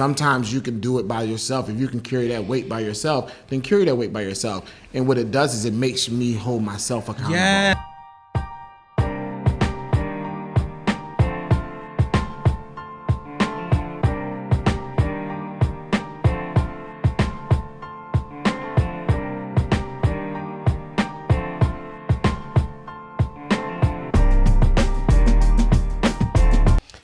Sometimes you can do it by yourself. If you can carry that weight by yourself, then carry that weight by yourself. And what it does is it makes me hold myself accountable. Yeah.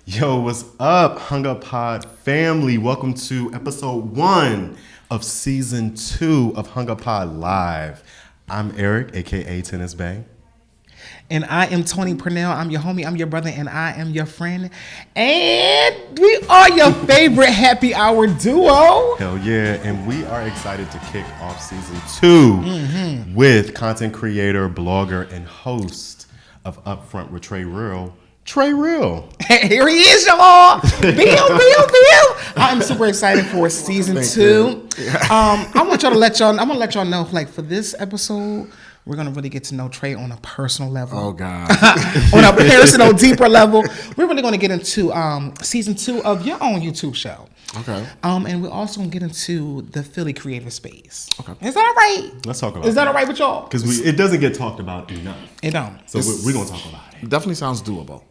Yo, what's up, HungUpPod family? Welcome to episode 1 of season 2 of HungUpPodLIVE. I'm Eric, aka Tennis Bang. And I am Tony Purnell. I'm your homie, I'm your brother, and I am your friend. And we are your favorite happy hour duo. Hell yeah, and we are excited to kick off season 2 with content creator, blogger, and host of Upfront with Tre Real, Tre Real. Here he is, y'all. Bill. I'm super excited for season 2. I'm gonna let y'all know, like, for this episode, we're gonna really get to know Tre on a personal level. Oh God. On a personal, deeper level. We're really gonna get into season 2 of your own YouTube show. Okay. And we're also gonna get into the Philly creative space. Okay. Is that all right? Let's talk about it. Is that all right with y'all? Because it doesn't get talked about enough. It don't. So we're gonna talk about it. Definitely sounds doable.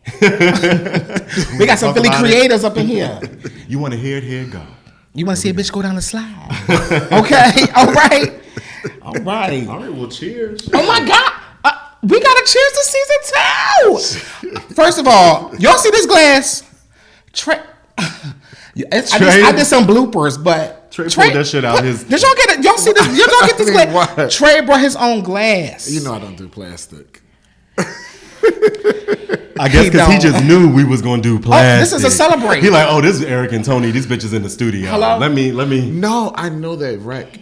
We got some Philly creators up in here. You want to hear it? Here it go. You want to see a bitch go down the slide? Okay. All right. All right, well, cheers. Oh my God. We got to cheers to season 2. First of all, y'all see this glass? Tre. I did some bloopers, but Tre pulled that shit out his. Did y'all get it? Y'all see this? Y'all get this glass? What? Tre brought his own glass. You know I don't do plastic. I guess because he just knew we was gonna do plastic. Oh, this is a celebration. He like, oh, this is Eric and Tony. These bitches in the studio. Hello? Let me. No, I know that rec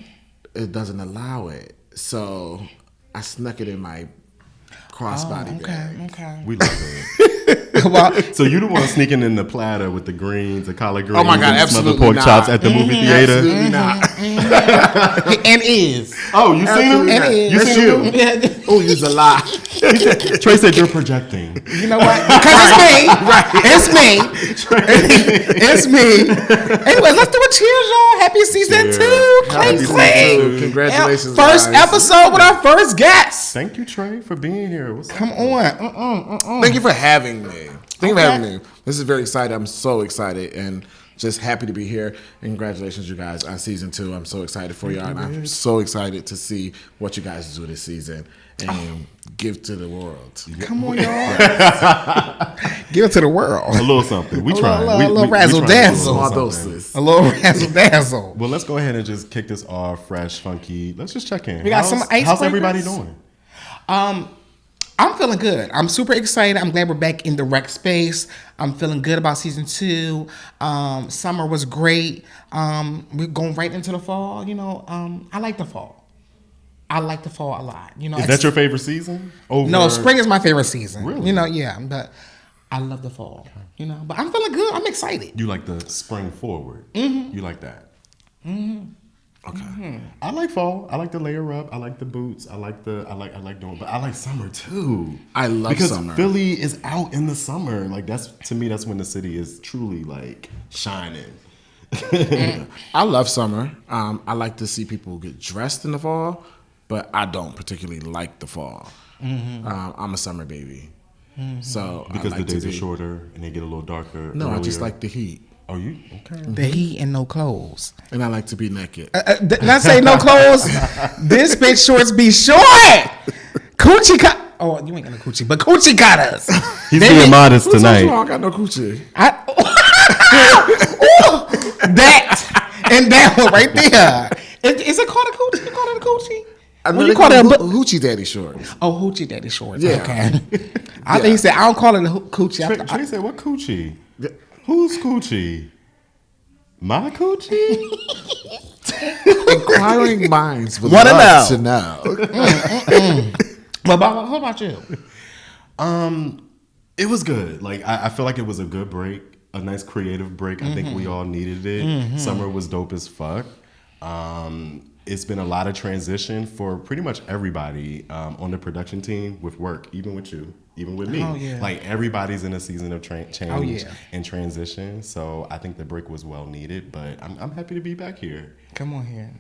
it doesn't allow it, so I snuck it in my crossbody bag. Okay. We love it. Well, So you the one sneaking in the platter with the greens, the collard greens, Oh my God, and some other absolutely pork not. chops at the movie theater. Absolutely not. and is. Oh, you seen him? Absolutely not. You That's seen you. him? Oh, you's a lie. Tre said you're projecting. You know what? Because it's me. Right. It's me. It's me. Anyways, let's do a cheers, y'all. Happy season Cheers. 2. Happy Clink, season clink. 2. Congratulations, First guys. episode with our first guest. Thank you, Tre, for being here. What's Come up? on. Thank you for having me. Thank you for Okay. having me. This is very exciting. I'm so excited and just happy to be here. And congratulations, you guys, on season 2. I'm so excited for y'all. And I'm so excited to see what you guys do this season and give to the world. Come on, y'all. Give it to the world. A little something. We trying. A little razzle dazzle. Small doses. A little razzle dazzle. Well, let's go ahead and just kick this off fresh, funky. Let's just check in. We got some icebreakers. How's everybody doing? I'm feeling good. I'm super excited. I'm glad we're back in the rec space. I'm feeling good about season 2. Summer was great. We're going right into the fall. You know, I like the fall. I like the fall a lot. You know, Is that your favorite season? No, spring is my favorite season. Really? You know, yeah, but I love the fall. You know, but I'm feeling good. I'm excited. You like the spring forward. You like that. Okay. I like fall. I like the layer up. I like the boots. I like doing, but I like summer too. I love summer. Because Philly is out in the summer. Like to me, that's when the city is truly like shining. I love summer. I like to see people get dressed in the fall, but I don't particularly like the fall. I'm a summer baby. So Because I like the days to are be, shorter and they get a little darker. No, I just earlier. like the heat. Oh, you okay? The heat and no clothes. And I like to be naked. Not say no clothes. This bitch shorts be short. Coochie cut. Oh, you ain't got no coochie, but coochie cutters. He's being modest Who told you I tonight. don't got no coochie? That and that one right there. Is it called a coochie? You call it a coochie? I know What they you call it? hoochie daddy shorts. Oh, hoochie daddy shorts. Yeah. Okay. I think he said I don't call it a coochie. Trey said, "What coochie? Who's coochie? My coochie?" Inquiring minds would Wanna love to know. What about you? It was good. Like I feel like it was a good break, a nice creative break. I think we all needed it. Summer was dope as fuck. it's been a lot of transition for pretty much everybody on the production team with work, even with you, even with me. Oh, yeah. Like everybody's in a season of change yeah. and transition. So I think the break was well needed, but I'm happy to be back here. Come on here.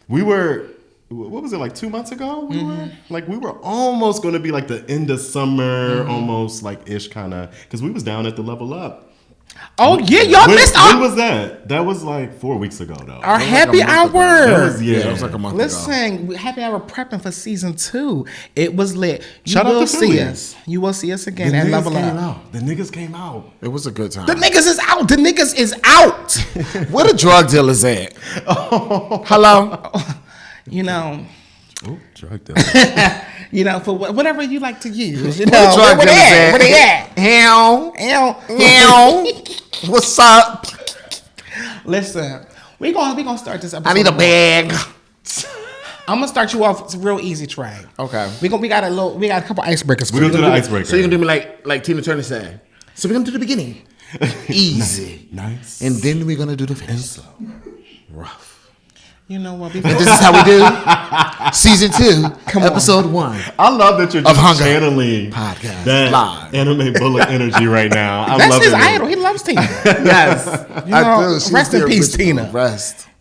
We were, what was it, like 2 months ago? We were almost going to be like the end of summer, almost like ish kind of, because we was down at the Level Up. Oh yeah, y'all missed When was that? That was like 4 weeks ago, though. our happy hour. That was like a month ago. Listen, happy hour prepping for season 2. It was lit. Shout out to Philly. You will see us again at Level Up. The niggas came out. It was a good time. The niggas is out. The niggas is out. Where the drug dealers at? Hello? You know. Oh, drug dealer. You know, for whatever you like to use. You Where know, the drug where dealers at? Where they at? What's up? Listen, we gonna start this episode. I need a bag. I'm gonna start you off. It's real easy, Trey. Okay. We got a couple icebreakers. We're going to do the icebreaker. So you're going to do me like Tina Turner said. So we're going to do the beginning. Easy. Nice. And then we're going to do the finish. Rough. You know what? And this is how we do season 2, episode 1. I love that you're Of just Hunger channeling Podcast that Live. anime bullet energy right now. I'm That's loving his it. idol. He loves Tina. Yes. You know, I do. She's rest in the peace, original. Tina.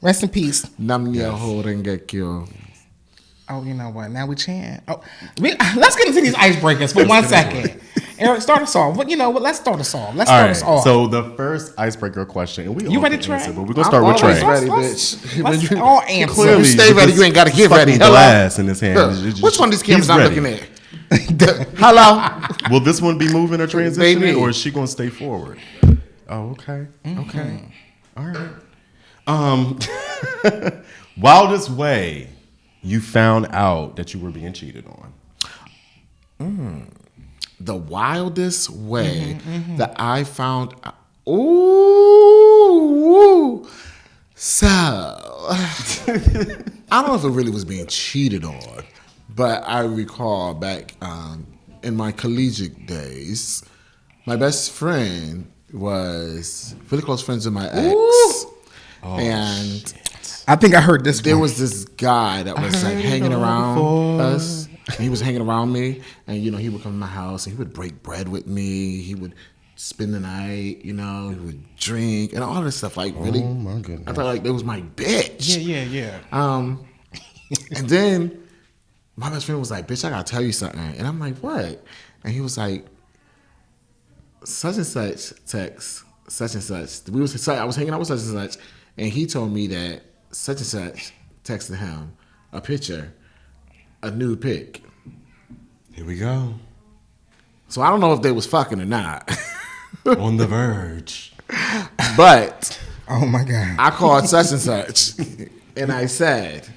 Rest. in peace. Nam Myoho Renge Kyo. Oh, you know what? Now we chant. Oh, let's get into these icebreakers for 1 second. Eric, start us off. But you know what? Let's start us off. Let's start us off. So the first icebreaker question, and we You all ready, can Trey? answer, but we're gonna start with always Trey. ready, Let's bitch. all answer. Clearly, You stay ready, you ain't gotta get ready. Hello? Glass in his hand. Which one of these cameras He's I'm ready. looking at? Hello? Will this one be moving or transitioning, Baby. or is she gonna stay forward? Oh, okay. Okay. All right. Wildest way you found out that you were being cheated on? The wildest way that I found. Ooh. So, I don't know if it really was being cheated on, but I recall back in my collegiate days, my best friend was really close friends with my ex. And I think I heard this. there was this guy that was like hanging around us. He was hanging around me, and you know he would come to my house and he would break bread with me. He would spend the night, you know. He would drink and all this stuff. Like really, Oh my goodness. I thought like that was my bitch. Yeah. And then my best friend was like, "Bitch, I gotta tell you something." And I'm like, "What?" And he was like, "Such and such text such and such." I was hanging out with such and such, and he told me that such and such texted him a picture, a nude pic. Here we go. So I don't know if they was fucking or not. On the verge. But Oh my God. I called such and such and I said,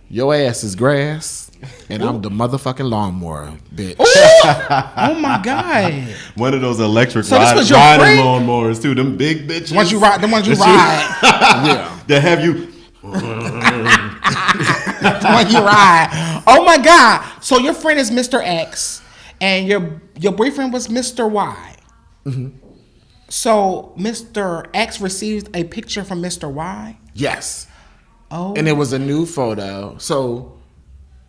"Your ass is grass and I'm the motherfucking lawnmower, bitch." Oh my God. One of those electric So this riding was your friend? lawnmowers too. Them big bitches. The ones you ride. Yeah. That have you. The one you ride. Oh my God. So your friend is Mr. X, and your boyfriend was Mr. Y. So Mr. X received a picture from Mr. Y. Yes. Oh. And it was a new photo. So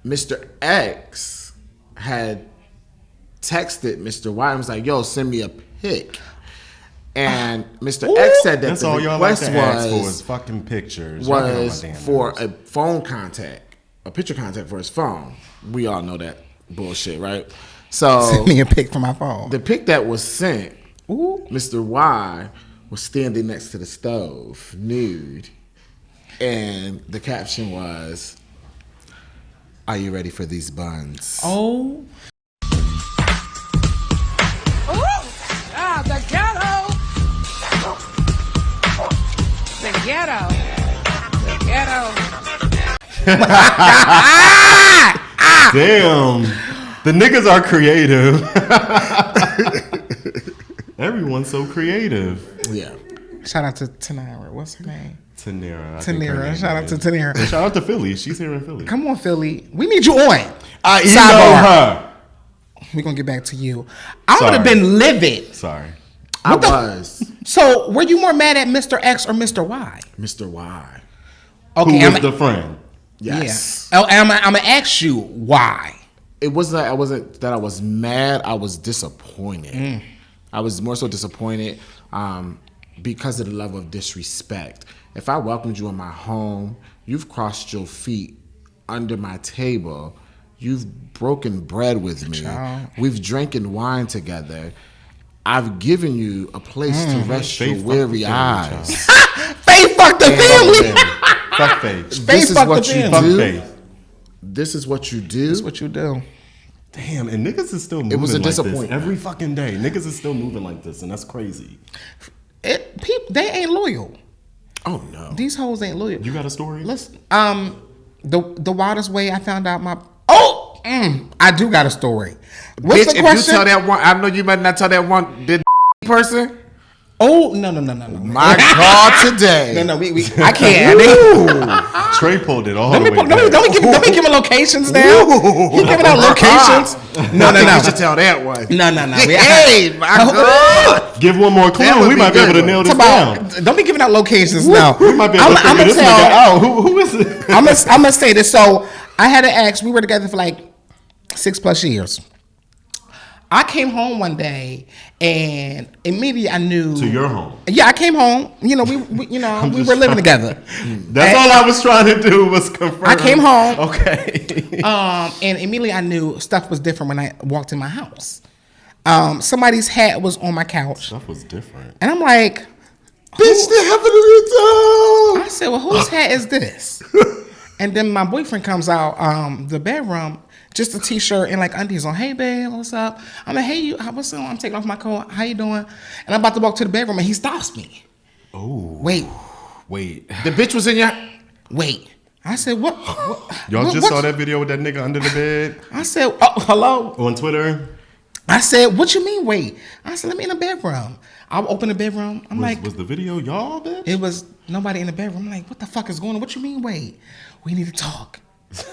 Mr. X had texted Mr. Y and was like, "Yo, send me a pic." And Mr. X said that That's the all y'all like request to ask for is was fucking pictures. Y'all get on my was damn for nerves. a phone contact, a picture contact for his phone. We all know that bullshit, right? So Send me a pic from my phone. the pic that was sent, Ooh. Mr. Y was standing next to the stove, nude, and the caption was, "Are you ready for these buns?" Oh. The ghetto. The ghetto. The ghetto. Damn. The niggas are creative. Everyone's so creative. Yeah. Shout out to Tanira. What's her name? Tanira. I think her Tanira. name Shout out to is. Tanira. And shout out to Philly. She's here in Philly. Come on, Philly. We need you on. I Sidebar. her. We're going to get back to you. I would Sorry. have been livid. Sorry. I was So, were you more mad at Mr. X or Mr. Y? Mr. Y. Who Okay, was the friend? Yes. Yeah. Oh, and I'm gonna ask you why. It wasn't that I was mad. I was disappointed. I was more so disappointed because of the level of disrespect. If I welcomed you in my home, you've crossed your feet under my table. You've broken bread with me. We've drinking wine together. I've given you a place to rest your weary eyes. Faith fuck the family. Fuck Faith. This is what you Fuck do. Faith. This is what you do. That's what you do. Damn, and niggas is still moving It was a like this disappointment. every fucking day. Niggas is still moving like this, and that's crazy. They ain't loyal. Oh no. These hoes ain't loyal. You got a story? Listen, the wildest way I found out I do got a story. What's Bitch, the if question? you tell that one, I know you might not tell that one. Did person? Oh no. My God, today. No, I can't. Trey pulled it all Let the me way let back. me give him locations now. He giving out locations. No. You should tell that one. No. Hey, my God. Give one more That clue. would We be might be able to good. nail this About, down. don't be giving out locations now. We might be able to figure this nigga out. Who is it? I'm gonna say this. So I had an ex. We were together for like 6+ years. I came home one day and immediately I knew. To your home. Yeah, I came home. You know, we were living together. That's all I was trying to do was confirm. I came home. Okay. And immediately I knew stuff was different when I walked in my house. Somebody's hat was on my couch, Stuff was different. and I'm like, Bitch, they have it I said, well, whose hat is this? And then my boyfriend comes out the bedroom, just a t-shirt and like undies on. Hey, babe, what's up? I'm like, hey, you, what's up? I'm taking off my coat. How you doing? And I'm about to walk to the bedroom, and he stops me. Oh. Wait. The bitch was in your. Wait. I said, what? Y'all just saw that video with that nigga under the bed I said, oh, hello? on Twitter? I said, what you mean, wait? I said, let me in the bedroom. I'll open the bedroom. I'm like, Was the video y'all, bitch? it was nobody in the bedroom. I'm like, what the fuck is going on? What you mean, wait? We need to talk.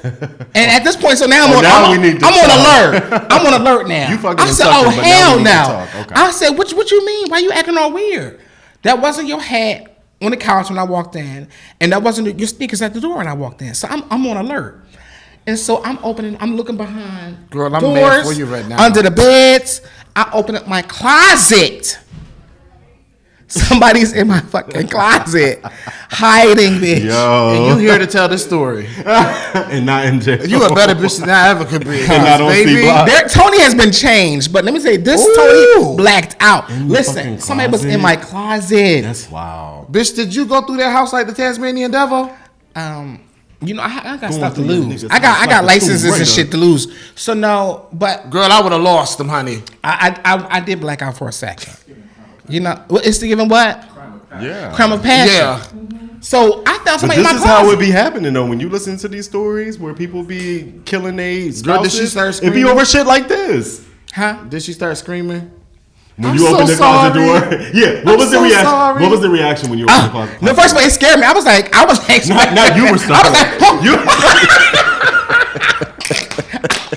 And at this point, so now I'm on alert. I'm on alert now. You fucking I said, sucking, oh, but now hell we need to no. talk. Okay. I said, what you mean? Why you acting all weird? That wasn't your hat on the couch when I walked in, and that wasn't your sneakers at the door when I walked in. So I'm on alert. And so I'm looking behind Girl, I'm doors, mad for you right now. under the beds. I open up my closet. Somebody's in my fucking closet, hiding, bitch. Yo. And you here to tell this story. And not in jail. You a better bitch than I ever could be. And not on baby. C-Block. Tony has been changed, but let me say this: Ooh. Tony blacked out. In your Listen, fucking somebody was closet? in my closet. That's wild. Bitch, did you go through that house like the Tasmanian devil? You know, I got Going stuff to through your lose. niggas I got like a licenses Tomb and Raider. shit to lose. So no, but Girl, I would have lost them, honey. I did black out for a second. You know, it's the given what? Yeah. Crime of passion. Yeah. So I found But somebody in this my is how closet. it be happening though. When you listen to these stories where people be killing their Girl, did she spouses, start it be screaming? over shit like this. Huh? Did she start screaming? When I'm you open so the closet sorry. door, yeah. What I'm was the so reaction? sorry. What was the reaction when you opened the closet? No, first of all, it scared me. I was like, Not you were stunned. I was like,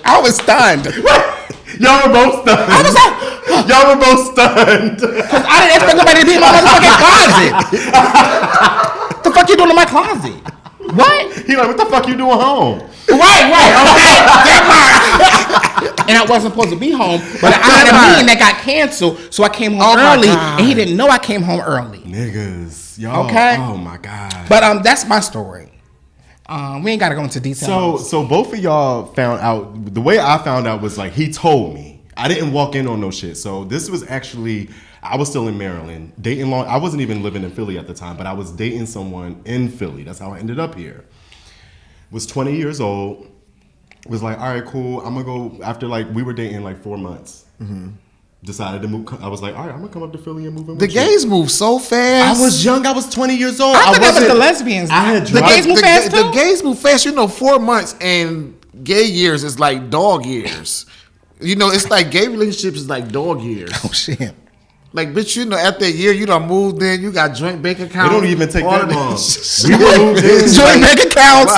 I was stunned. Y'all were both stunned. I was like, Y'all were both stunned. because I didn't expect nobody to be in my motherfucking closet. The fuck you doing in my closet? What? He like, what the fuck you doing home? Right, okay. That part. And I wasn't supposed to be home, but I had a meeting that got canceled, so I came home Oh my early, God. and he didn't know I came home early. Niggas, y'all. Okay. Oh my god. But that's my story. We ain't got to go into detail. So both of y'all found out. The way I found out was like he told me. I didn't walk in on no shit. So this was actually, I was still in Maryland dating long. I wasn't even living in Philly at the time, but I was dating someone in Philly. That's how I ended up here. Was 20 years old. Was like, all right, cool. I'm gonna go after like we were dating like 4 months. Decided to move. I was like, all right, I'm gonna come up to Philly and move in. The with you. gays move so fast. I was young. I was 20 years old. I thought that was wasn't- the lesbians. I had The dropped- gays move fast The too? gays move fast. You know, 4 months and gay years is like dog years. You know, it's like gay relationships is like dog years. Oh shit. Like, bitch, you know, after a year, you done moved in, you got joint bank account. It don't even take all that of that long. shit. We were moved in. Joint bank accounts.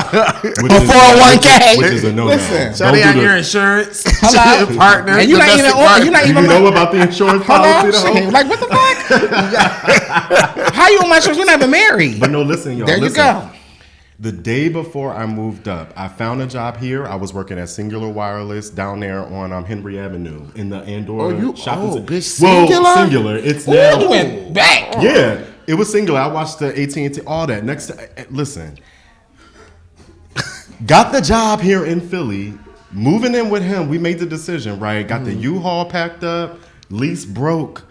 Which Or is- 401k. Which is a no. Listen. Shout out your insurance, Hello? your partner, And you're not domestic even on. partner. You're not Do even. you know about the insurance Hold policy on. though? Like what the fuck? How you on my insurance? We're not even married. But no, listen, y'all. There you listen. go. The day before I moved up, I found a job here. I was working at Singular Wireless down there on Henry Avenue in the Andorra shopping center. Bitch, Singular? Well, Singular. It's now. You went back. Yeah, it was Singular. I watched the AT&T, all that. Listen, got the job here in Philly. Moving in with him, we made the decision, right? Got the U-Haul packed up, lease broke.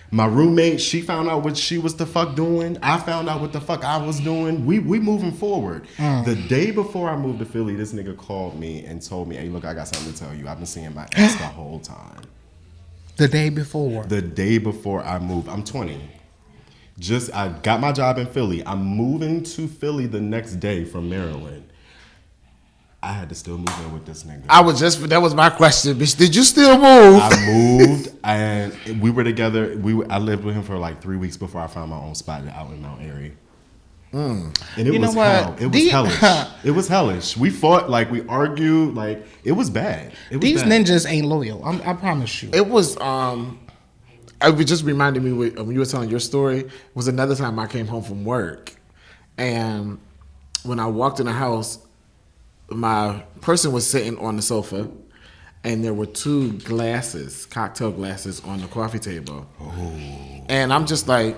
My roommate, she found out what she was the fuck doing. I found out what the fuck I was doing. We moving forward. The day before I moved to Philly, this nigga called me and told me, hey, look, I got something to tell you. I've been seeing my ex the whole time. The day before. The day before I moved. I'm 20. I got my job in Philly. I'm moving to Philly the next day from Maryland. I had to still move in with this nigga. That was my question, bitch. Did you still move? I moved and we were together. I lived with him for like 3 weeks before I found my own spot out in Mount Airy. And it was hell. It was hellish. It was hellish. We fought, like we argued, like it was bad. These ninjas ain't loyal. I promise you. It was it just reminded me when you were telling your story. It was another time I came home from work, and when I walked in the house, my person was sitting on the sofa, and there were 2 cocktail glasses on the coffee table. And I'm just like,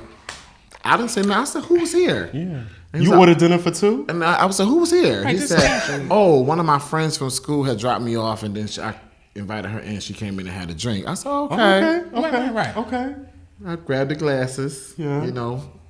I didn't say nothing. I said, who was here? Yeah. You ordered dinner for 2? And I was like, who was here? He said, one of my friends from school had dropped me off, and then I invited her in. She came in and had a drink. I said, okay. Right. I grabbed the glasses,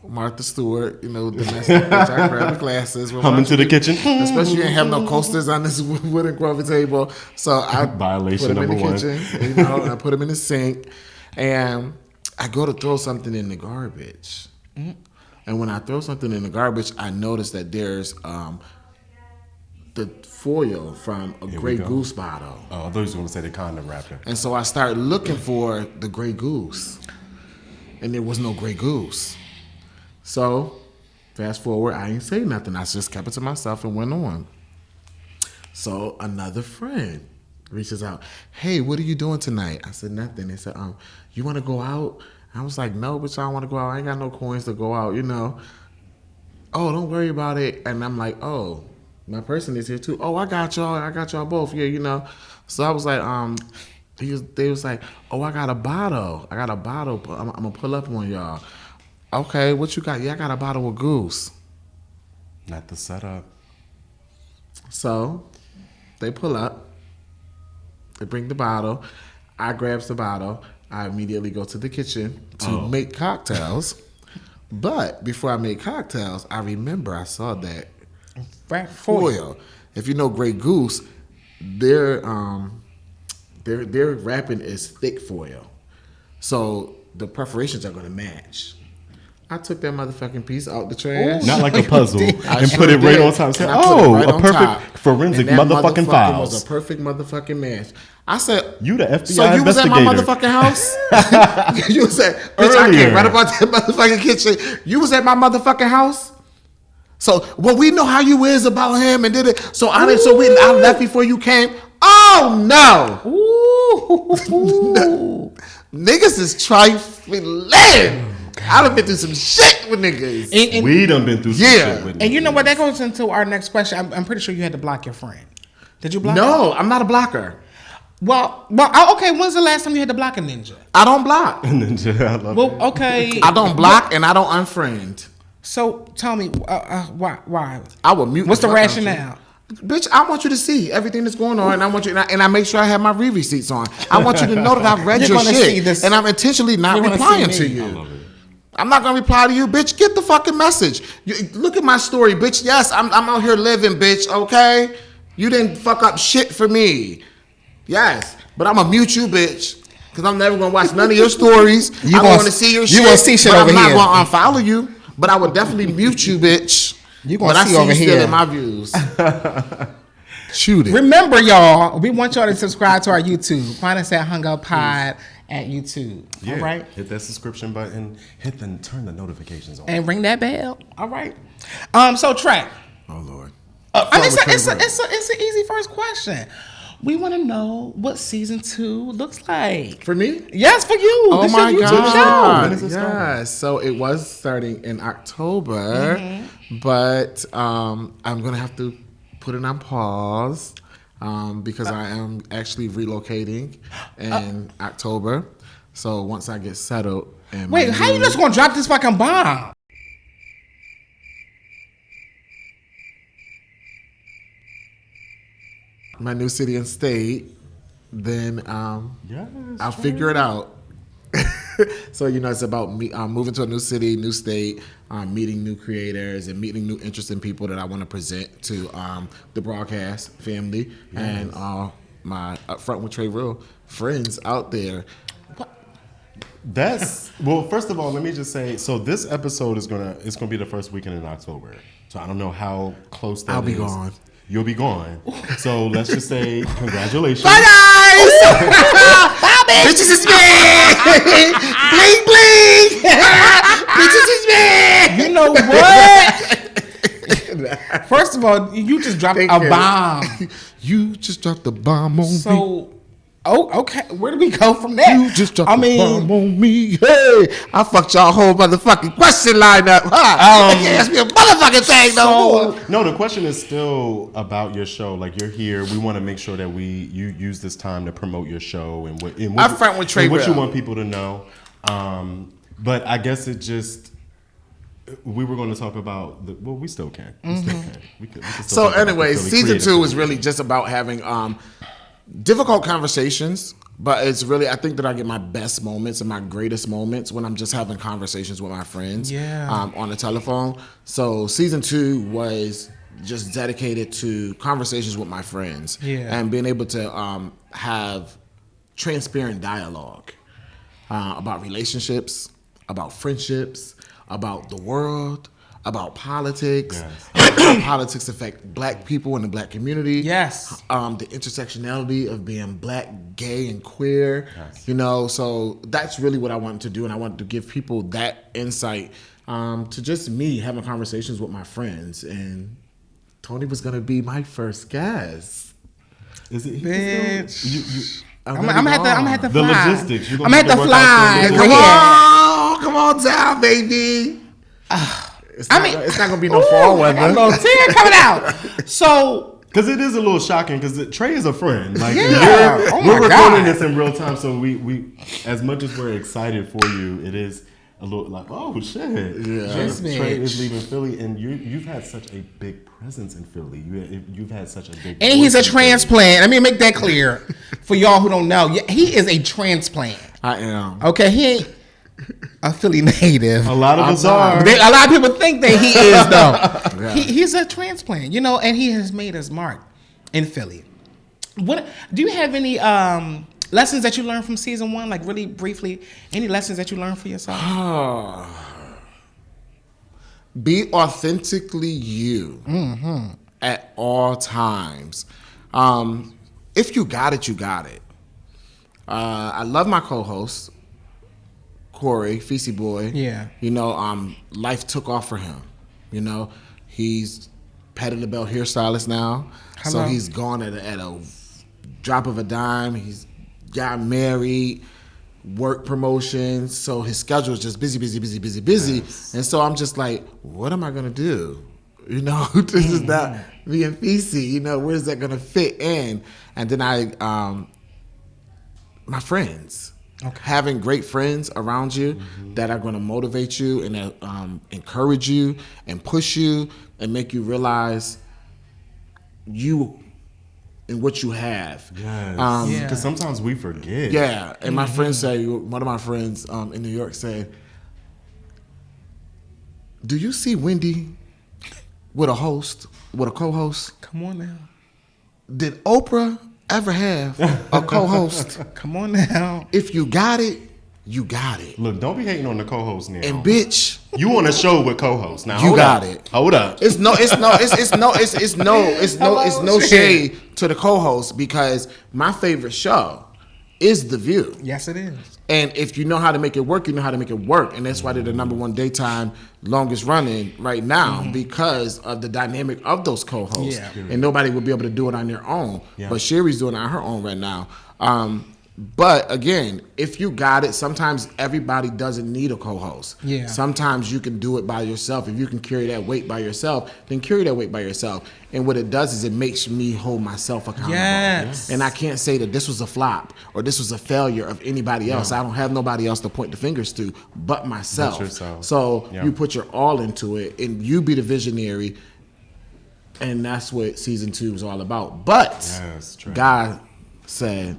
Martha Stewart, domestic bitch. I grabbed the glasses. Come into the kitchen. Especially you ain't have no coasters on this wooden coffee table. So I Violation put them in the number 1. kitchen. I put them in the sink. And I go to throw something in the garbage. And when I throw something in the garbage, I notice that there's the foil from a Grey Goose bottle. Oh, I thought you was going to say the condom wrapper. And so I started looking for the Grey Goose. And there was no Grey Goose. So, fast forward, I ain't say nothing. I just kept it to myself and went on. So, another friend reaches out. Hey, what are you doing tonight? I said, nothing. They said, you want to go out? I was like, no, bitch, I don't want to go out. I ain't got no coins to go out, Oh, don't worry about it. And I'm like, oh, my person is here too. Oh, I got y'all both. Yeah, So I was like, they was like, oh, I got a bottle. I'm going to pull up on y'all. Okay, what you got? Yeah, I got a bottle of Goose. Not the setup. So they pull up. They bring the bottle. I grabs the bottle. I immediately go to the kitchen to make cocktails. But before I made cocktails, I remember I saw that foil. If you know Grey Goose, their wrapping is thick foil. So the perforations are going to match. I took that motherfucking piece out the trash. Not like a puzzle. And put it right on top. Said, a perfect forensic motherfucking file. Was a perfect motherfucking match. I said, you the FBI so you was at my motherfucking house? You was at, bitch, I came right about that motherfucking kitchen. You was at my motherfucking house? So, well, we know how you is about him and did it. So I left before you came. Oh, no. Niggas is trifling. I done been through some shit with niggas. We done been through some shit with niggas. And you know what? That goes into our next question. I'm pretty sure you had to block your friend. Did you block her? No, I'm not a blocker. Well, okay. When's the last time you had to block a ninja? I don't block. Ninja, I love it. Okay. I don't block and I don't unfriend. So tell me, why? I will mute. What's the rationale? Bitch, I want you to see everything that's going on, and I want you, and I make sure I have my receipts on. I want you to know that I've read your shit, and I'm intentionally not replying to you. I love it. I'm not gonna reply to you, bitch. Get the fucking message. Look at my story, bitch. Yes, I'm out here living, bitch. Okay, you didn't fuck up shit for me. Yes, but I'm gonna mute you, bitch, because I'm never gonna watch none of your stories. I want to see your shit. You gonna see shit over here. I'm not gonna unfollow you, but I would definitely mute you, bitch. You gonna see over here. Still in my views. Shoot it. Remember, y'all, we want y'all to subscribe to our YouTube. Find us at HungUpPod at YouTube. Yeah. All right. Hit that subscription button. Turn the notifications on. And ring that bell. All right. So Tre. Oh Lord. It's an easy first question. We want to know what season 2 looks like. For me? Yes, for you. Oh this my your YouTube God. show. Yes. So it was starting in October, but I'm gonna have to put it on pause because I am actually relocating in October. So once I get settled, and Wait, how you just gonna drop this fucking bomb? my new city and state, then Yes, I'll figure it out. So it's about me moving to a new city, new state, meeting new creators and meeting new interesting people that I want to present to the broadcast family and my Upfront with Tre Real friends out there. That's well. First of all, let me just say. So this episode is gonna be the first weekend in October. So I don't know how close that is. I'll be gone. You'll be gone. So let's just say congratulations. Bye guys. Bye bitches is me. Bling bling. Bitches is me. You know what? First of all, you just dropped a bomb. You just dropped the bomb on me. So, okay. Where do we go from there? You just dropped the bomb on me. Hey, I fucked y'all whole motherfucking question lineup. Huh? You can't ask me a motherfucking thing no more. No, the question is still about your show. Like you're here, we want to make sure that you use this time to promote your show and what Upfront with Tre what you Real. want people to know. But I guess we were going to talk about we still can. We still can. We can still So talk about anyway, the Philly season creative 2 is thing. really just about having difficult conversations, but it's really, I think that I get my best moments and my greatest moments when I'm just having conversations with my friends on the telephone. So season 2 was just dedicated to conversations with my friends and being able to have transparent dialogue about relationships, about friendships, about the world, about politics, how politics affect black people in the black community. Yes. The intersectionality of being black, gay, and queer. Yes. So that's really what I wanted to do, and I wanted to give people that insight to just me having conversations with my friends. And Tony was gonna be my first guest. Is it? Bitch. I'm gonna gonna have to The fly. logistics. I'm gonna have to fly. Come on down, baby. It's not gonna be no Ooh, fall I got a weather. little tear coming out. So, Because it is a little shocking. Because Tre is a friend. Like Yeah. Oh we're my recording God. this in real time, so we as much as we're excited for you, it is a little like, oh shit. This Tre bitch. is leaving Philly, and you've had such a big presence in Philly. You've had such a big. and he's a voice in Philly. transplant. Let me make that clear for y'all who don't know. Yeah, he is a transplant. I am. Okay, he ain't a Philly native. A lot of us not. are. A lot of people think that he is though. He's a transplant, and he has made his mark in Philly. What do you have any lessons that you learned from season 1? Like really briefly, any lessons that you learned for yourself? Be authentically you at all times. If you got it, you got it. I love my co-host, Corey, Feesty Boy. Yeah. Life took off for him. He's Patty LaBelle hairstylist now. Hello. So he's gone at a drop of a dime. He's got married, work promotions. So his schedule is just busy. Yes. And so I'm just like, what am I going to do? This is not me and Feesty. Where's that going to fit in? And then my friends. Okay. Having great friends around you that are going to motivate you and encourage you and push you and make you realize you and what you have. Yes. Because sometimes we forget. Yeah. And my friends say, one of my friends in New York said, do you see Wendy with a co-host? Come on now. Did Oprah ever have a co-host? Come on now. If you got it, you got it. Look, don't be hating on the co-host now. And bitch, you on a show with co-hosts now. You got it. Hold up. it's no shade to the co-host because my favorite show is The View. Yes, it is. And if you know how to make it work, you know how to make it work. And that's why they're the #1 daytime longest running right now because of the dynamic of those co-hosts. Yeah. And nobody will be able to do it on their own. Yeah. But Sherry's doing it on her own right now. But again, if you got it, sometimes everybody doesn't need a co-host. Yeah. Sometimes you can do it by yourself. If you can carry that weight by yourself, then carry that weight by yourself. And what it does is it makes me hold myself accountable. Yes. And I can't say that this was a flop or this was a failure of anybody else. I don't have nobody else to point the fingers to but myself. But yourself. So you put your all into it and you be the visionary. And that's what season 2 is all about. But God said,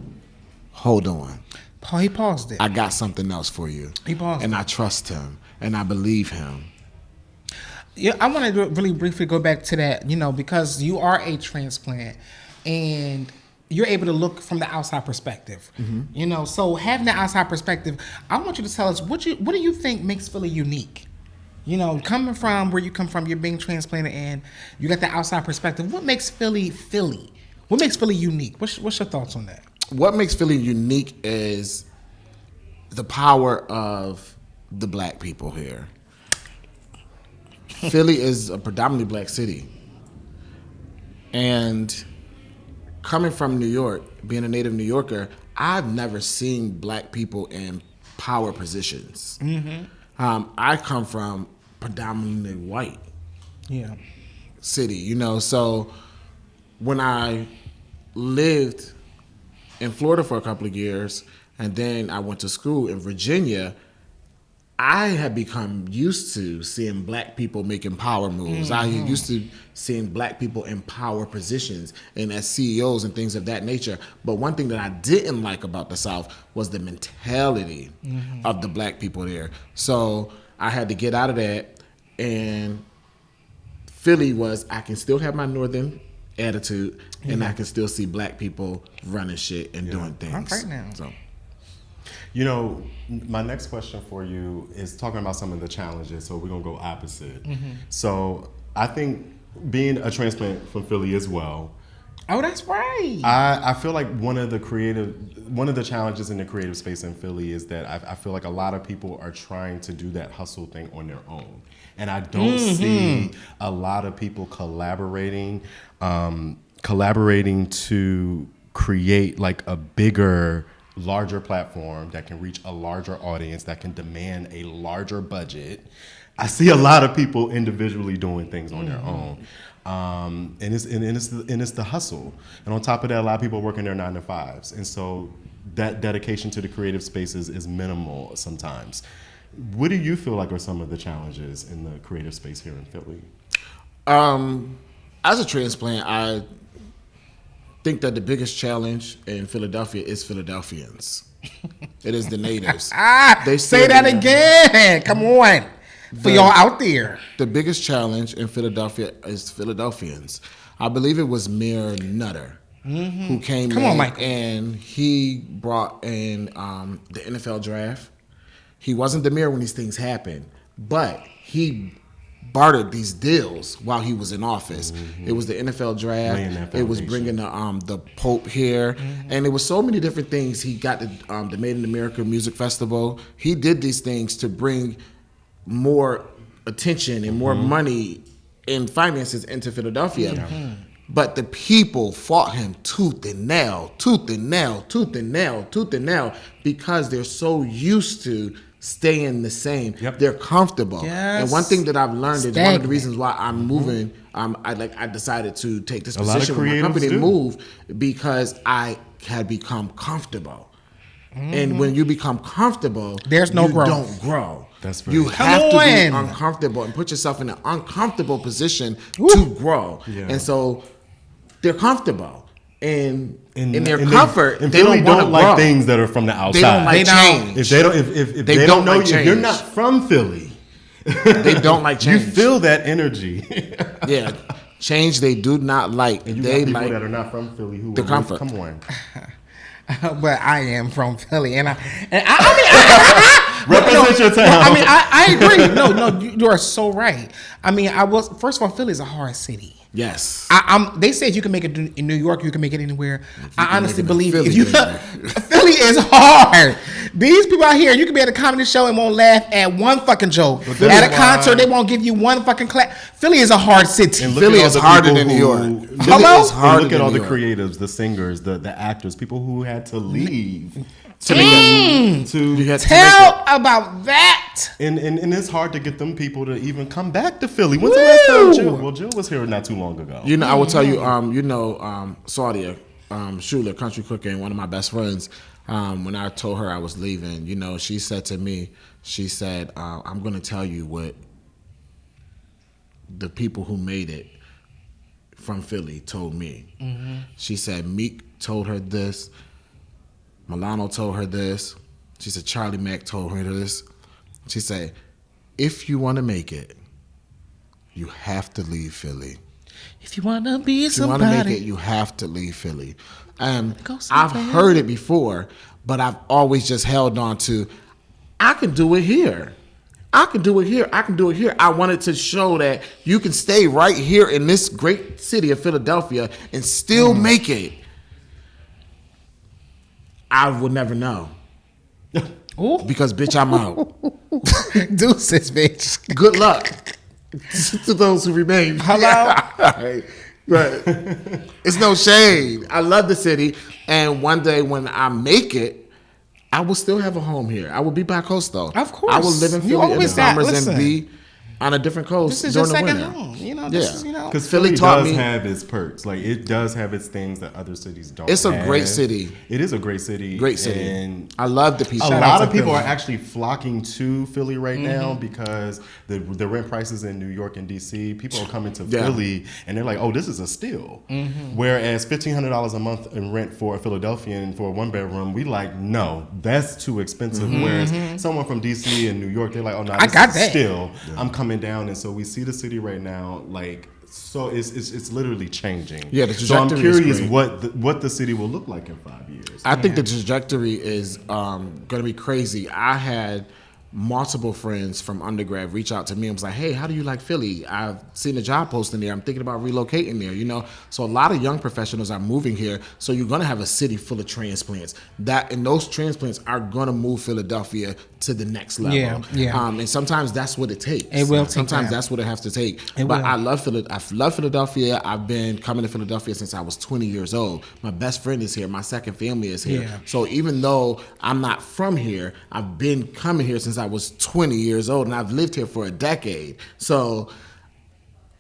hold on. He paused it. I got something else for you. He paused and it. I trust him and I believe him. Yeah, I want to really briefly go back to that, because you are a transplant and you're able to look from the outside perspective. So having the outside perspective, I want you to tell us what do you think makes Philly unique? Coming from where you come from, you're being transplanted and you got the outside perspective. What makes Philly Philly? What makes Philly unique? What's your thoughts on that? What makes Philly unique is the power of the black people here. Philly is a predominantly black city. And coming from New York, being a native New Yorker, I've never seen black people in power positions. I come from predominantly white city, so when I lived in Florida for a couple of years, and then I went to school in Virginia, I had become used to seeing black people making power moves. I used to seeing black people in power positions and as CEOs and things of that nature. But one thing that I didn't like about the South was the mentality of the black people there. So I had to get out of that, and Philly was, I can still have my northern attitude, and I can still see black people running shit and doing things. Right now. So, my next question for you is talking about some of the challenges. So we're gonna go opposite. So I think being a transplant from Philly as well. Oh, that's right. I feel like one of the challenges in the creative space in Philly is that I feel like a lot of people are trying to do that hustle thing on their own. And I don't see a lot of people collaborating to create like a bigger, larger platform that can reach a larger audience, that can demand a larger budget. I see a lot of people individually doing things on their own. And it's the hustle. And on top of that, a lot of people are working their 9 to 5s. And so that dedication to the creative spaces is minimal sometimes. What do you feel like are some of the challenges in the creative space here in Philly? As a transplant, I think that the biggest challenge in Philadelphia is Philadelphians. It is the natives. They say that again. Come on. For y'all out there. The biggest challenge in Philadelphia is Philadelphians. I believe it was Mayor Nutter who came in and he brought in the NFL draft. He wasn't the mayor when these things happened, but he bartered these deals while he was in office. It was the NFL draft. It was bringing the Pope here, and it was so many different things. He got the Made in America Music Festival. He did these things to bring more attention and more money and finances into Philadelphia. But the people fought him tooth and nail, because they're so used to staying the same. They're comfortable. And one thing that I've learned is one of the reasons why I'm moving, I decided to take this position with my company, move, because I had become comfortable. And when you become comfortable, there's no growth. You don't grow. That's very you have to be uncomfortable and put yourself in an uncomfortable position to grow. And so they're comfortable. And in their comfort, they don't like things that are from the outside. They don't like change. If they don't know you, if you're not from Philly, they don't like change. You feel that energy. Change they do not like. And you they got people like that are not from Philly who the comfort. Come on. But I am from Philly, and I represent your town. I agree. No, you are so right. First of all, Philly is a hard city. Yes. They say if you can make it in New York, you can make it anywhere. I honestly believe if you. Philly is hard. These people out here, you can be at a comedy show and won't laugh at one fucking joke. At a concert, they won't give you one fucking clap. Philly is a hard city. Philly is harder than New York. Hello? Look at all the creatives, the singers, the actors, people who had to leave. Tell about that. And it's hard to get them people to even come back to Philly. When's the last time Jill? Well, Jill was here not too long ago. You know, I will tell you, Saudia, Shula, country cooking, one of my best friends, when I told her I was leaving, you know, she said to me, she said, I'm going to tell you what the people who made it from Philly told me. Mm-hmm. She said Meek told her this. Milano told her this. She said Charlie Mack told her this. She said, if you want to make it, you have to leave Philly. If you want to be somebody. If you want to make it, you have to leave Philly. I've heard it before, but I've always just held on to, I can do it here. I can do it here. I can do it here. I wanted to show that you can stay right here in this great city of Philadelphia and still make it. I would never know. Ooh. Because, bitch, I'm out. Deuces, bitch. Good luck to those who remain. Hello? But it's no shade. I love the city. And one day when I make it, I will still have a home here. I will be back coast, though. Of course. I will live in Philly in the summers and be on a different coast this is during your the second winter. home. You know, this is, you know. Because Philly Philly taught me. have its perks. Like, it does have its things that other cities don't It's a have. great city. It is a great city. Great city. And I love the people. a lot of people are actually flocking to Philly right now because the rent prices in New York and DC, people are coming to Philly and they're like, oh, this is a steal. Whereas $1,500 a month in rent for a Philadelphian for a one bedroom, we like, no, that's too expensive. Whereas someone from DC and New York, they're like, oh, no, this is a steal. I'm coming down. And so we see the city right now, like, so it's literally changing. Yeah, the so I'm trajectory is curious great. what the city will look like in 5 years. I think the trajectory is going to be crazy. I had multiple friends from undergrad reach out to me and was like, hey, how do you like Philly? I've seen a job posting there. I'm thinking about relocating there, you know? So a lot of young professionals are moving here. So you're going to have a city full of transplants. And those transplants are going to move Philadelphia to the next level. Yeah. And sometimes that's what it takes. It will take Sometimes that. that's what it has to take. It but will. I love Philadelphia. I've been coming to Philadelphia since I was 20 years old. My best friend is here. My second family is here. Yeah. So even though I'm not from here, I've been coming here since I was 20 years old, and I've lived here for a decade. So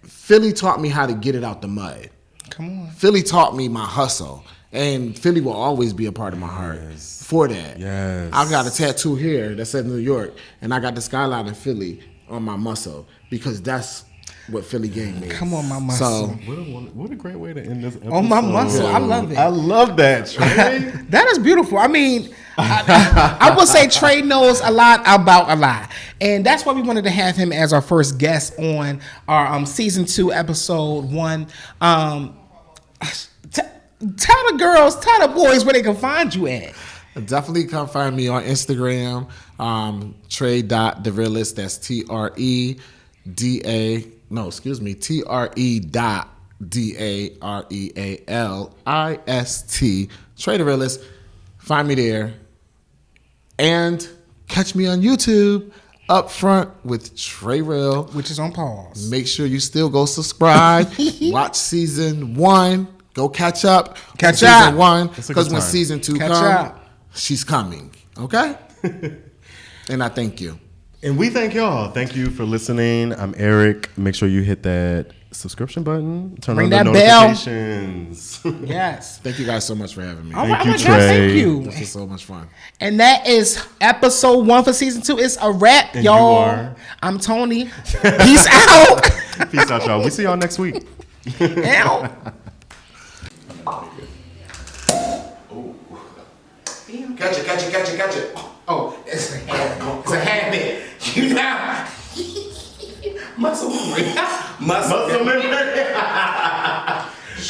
Philly taught me how to get it out the mud. Come on. Philly taught me my hustle, and Philly will always be a part of my heart for that. Yes. I got a tattoo here that says New York, and I got the skyline in Philly on my muscle because that's what Philly gave me. Come on, my muscle. So, What a great way to end this episode. On my muscle. I love it. I love that, Trey. That is beautiful. I mean, I would say Trey knows a lot about a lot. And that's why we wanted to have him as our first guest on our season 2, episode 1. Tell the girls, tell the boys where they can find you at. definitely come find me on Instagram, Tre.DeRealist. That's Tre.DAREALIST. Tre the Realist. Find me there. And catch me on YouTube, Upfront with Tre Real. Which is on pause. Make sure you still go subscribe. Watch season 1. Go catch up. Catch on up. Season 1. That's a Because good when time. season 2 Catch comes, up. she's coming. Okay? And I thank you. And we thank y'all. Thank you for listening. I'm Eric. Make sure you hit that subscription button. Turn Ring on the that bell. notifications. Yes. Thank you guys so much for having me. Oh Thank my you, God, Trey. thank you. This was so much fun. And that is episode 1 for season 2. It's a wrap, And you y'all. are? I'm Tony. Peace out. Peace out, y'all. We see y'all next week. Ow. Catch it. Oh, it's a habit. You know. Muscle memory. Muscle memory.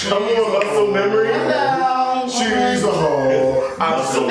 Come on, muscle memory. Hello. She's a hoe. I'm so